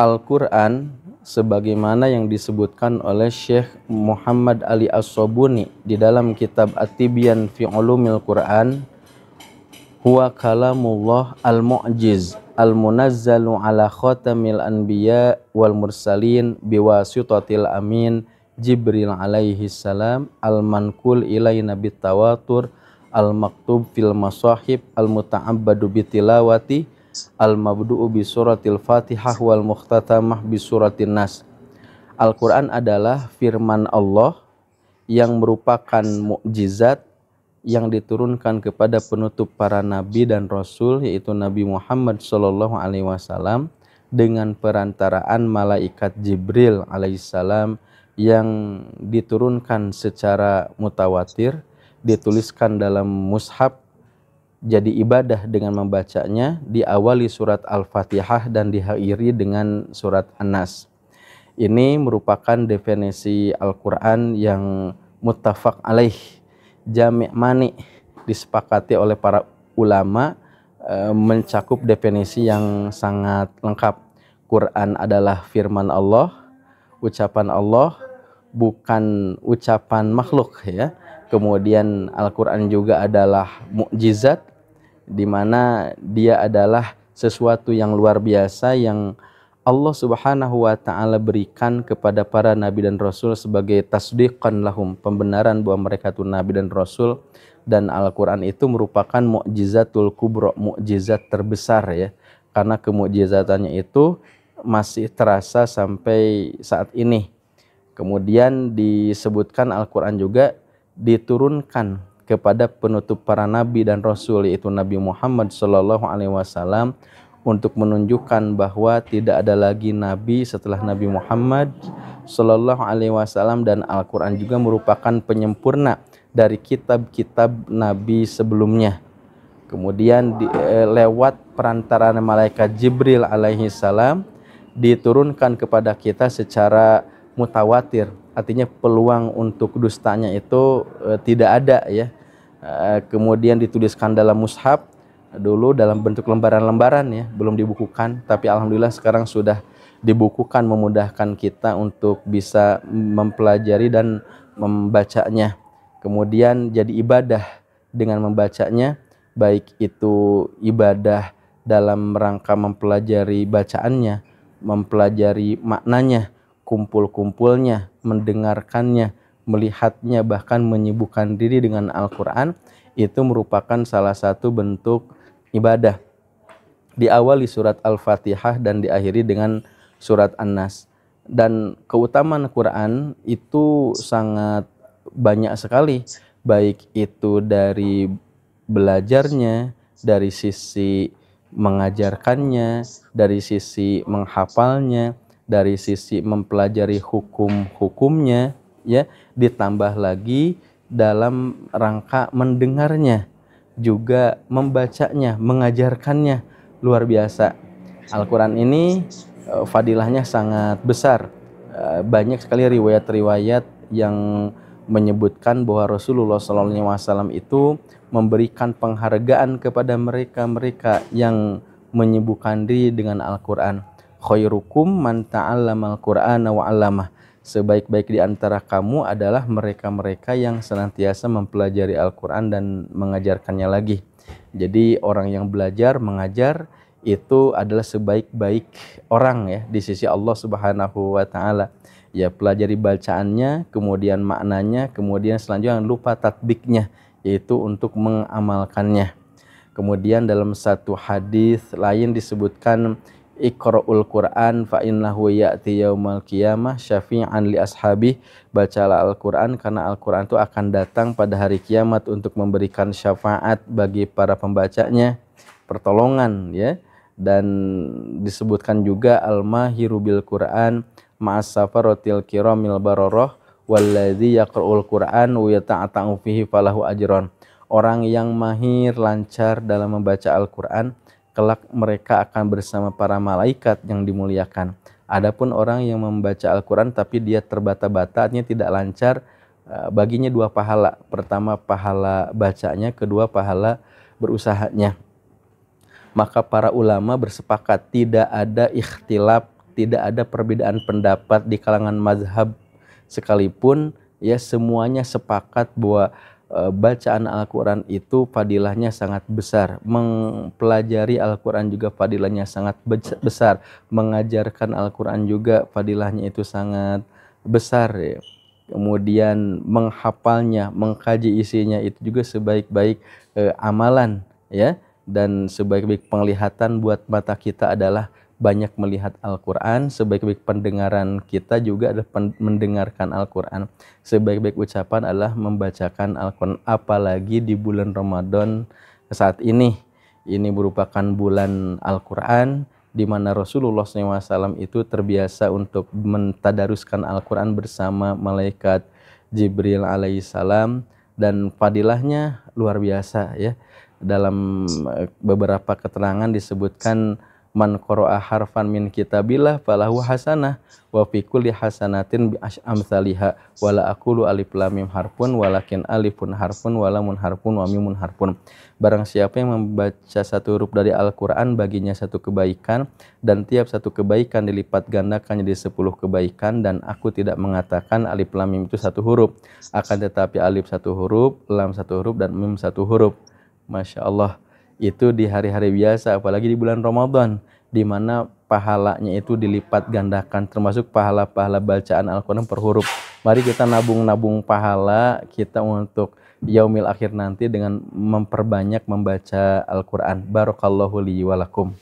Al-Quran sebagaimana yang disebutkan oleh Syekh Muhammad Ali As-Sobuni di dalam kitab At-Tibyan fi Ulumil Quran, huwa kalamullah al-mu'jiz al-munazzalu ala khatamil anbiya wal mursalin biwasitatil amin Jibril alaihi salam al-manqul ilaina bitawatur al-maktub fil masahib al-muta'abbadu bitilawati al-mabdu'u bi suratil Fatihah wal mukhtatamah bi suratin Nas. Al-Quran adalah firman Allah yang merupakan mukjizat yang diturunkan kepada penutup para nabi dan rasul, yaitu Nabi Muhammad SAW, dengan perantaraan malaikat Jibril alaihissalam yang diturunkan secara mutawatir, dituliskan dalam mushaf, jadi ibadah dengan membacanya, diawali surat Al-Fatihah dan diakhiri dengan surat An-Nas. Ini merupakan definisi Al-Quran yang muttafaq alaih, jami' mani, disepakati oleh para ulama, mencakup definisi yang sangat lengkap. Quran adalah firman Allah, ucapan Allah, bukan ucapan makhluk ya. Kemudian Al-Quran juga adalah mukjizat, di mana dia adalah sesuatu yang luar biasa yang Allah Subhanahu wa taala berikan kepada para nabi dan rasul sebagai tasdiqan lahum, pembenaran bahwa mereka itu nabi dan rasul. Dan Al-Quran itu merupakan mukjizatul kubra, mukjizat terbesar ya, karena kemukjizatannya itu masih terasa sampai saat ini. Kemudian disebutkan Al-Quran juga diturunkan kepada penutup para nabi dan rasul, yaitu Nabi Muhammad SAW, untuk menunjukkan bahwa tidak ada lagi nabi setelah Nabi Muhammad SAW, dan Al-Quran juga merupakan penyempurna dari kitab-kitab nabi sebelumnya. Kemudian lewat perantaraan malaikat Jibril alaihi salam diturunkan kepada kita secara mutawatir, artinya peluang untuk dustanya itu tidak ada ya. Kemudian dituliskan dalam mushaf, dulu dalam bentuk lembaran-lembaran ya, belum dibukukan, tapi alhamdulillah sekarang sudah dibukukan, memudahkan kita untuk bisa mempelajari dan membacanya. Kemudian jadi ibadah dengan membacanya, baik itu ibadah dalam rangka mempelajari bacaannya, mempelajari maknanya, kumpul-kumpulnya, mendengarkannya, melihatnya, bahkan menyibukkan diri dengan Al-Quran, itu merupakan salah satu bentuk ibadah. Diawali surat Al-Fatihah dan diakhiri dengan surat An-Nas. Dan keutamaan Quran itu sangat banyak sekali, baik itu dari belajarnya, dari sisi mengajarkannya, dari sisi menghafalnya, dari sisi mempelajari hukum-hukumnya ya, ditambah lagi dalam rangka mendengarnya, juga membacanya, mengajarkannya. Luar biasa. Al-Quran ini fadilahnya sangat besar. Banyak sekali riwayat-riwayat yang menyebutkan bahwa Rasulullah SAW itu memberikan penghargaan kepada mereka-mereka yang menyibukkan diri dengan Al-Quran. Khairukum man ta'allama al-Qur'ana wa 'allamah. Sebaik-baik di antara kamu adalah mereka-mereka yang senantiasa mempelajari Al-Quran dan mengajarkannya lagi. Jadi orang yang belajar, mengajar, itu adalah sebaik-baik orang ya di sisi Allah Subhanahu wa taala. Ya, pelajari bacaannya, kemudian maknanya, kemudian selanjutnya jangan lupa tatbiknya, yaitu untuk mengamalkannya. Kemudian dalam satu hadis lain disebutkan, Iqra'ul Qur'an fa innahu ya'ti yaumal qiyamah syafi'an li ashabi. Bacalah Al-Quran karena Al-Quran itu akan datang pada hari kiamat untuk memberikan syafaat bagi para pembacanya, pertolongan ya. Dan disebutkan juga al-mahiru bil Qur'an ma'as safaratil kiramil bararah walladzi yaqra'ul Qur'an wa yata'ata'u fihi falahu ajron. Orang yang mahir, lancar dalam membaca Al-Quran, kelak mereka akan bersama para malaikat yang dimuliakan. Adapun orang yang membaca Al-Quran tapi dia terbata-bata, artinya tidak lancar, baginya dua pahala. Pertama pahala bacanya, kedua pahala berusahanya. Maka para ulama bersepakat tidak ada ikhtilaf tidak ada perbedaan pendapat di kalangan mazhab sekalipun, ya semuanya sepakat bahwa bacaan Al-Quran itu fadilahnya sangat besar. Mempelajari Al-Quran juga fadilahnya sangat besar. Mengajarkan Al-Quran juga fadilahnya itu sangat besar, ya. Kemudian menghafalnya, mengkaji isinya itu juga sebaik-baik amalan, ya. Dan sebaik-baik penglihatan buat mata kita adalah banyak melihat Al-Quran. Sebaik-baik pendengaran kita juga adalah mendengarkan Al-Quran. Sebaik-baik ucapan adalah membacakan Al-Quran. Apalagi di bulan Ramadan saat ini. Ini merupakan bulan Al-Quran, di mana Rasulullah SAW itu terbiasa untuk mentadaruskan Al-Quran bersama malaikat Jibril alaihissalam, dan fadilahnya luar biasa, ya. Dalam beberapa keterangan disebutkan, man qara'a harfan min kitabillah falahu hasanah wa fi kulli hasanatin bi amsalihha wala aqulu alif lam mim harfun walakin alifun harfun wa lamun harfun wa mimun harfun. Barang siapa yang membaca satu huruf dari Al-Quran, baginya satu kebaikan, dan tiap satu kebaikan dilipat gandakan jadi 10 kebaikan. Dan aku tidak mengatakan alif lam mim itu satu huruf, akan tetapi alif satu huruf, lam satu huruf, dan mim satu huruf. Masya Allah. Itu di hari-hari biasa, apalagi di bulan Ramadan, di mana pahalanya itu dilipat gandakan, termasuk pahala-pahala bacaan Al-Quran per huruf. Mari kita nabung-nabung pahala kita untuk yaumil akhir nanti dengan memperbanyak membaca Al-Quran. Barakallahu li walakum.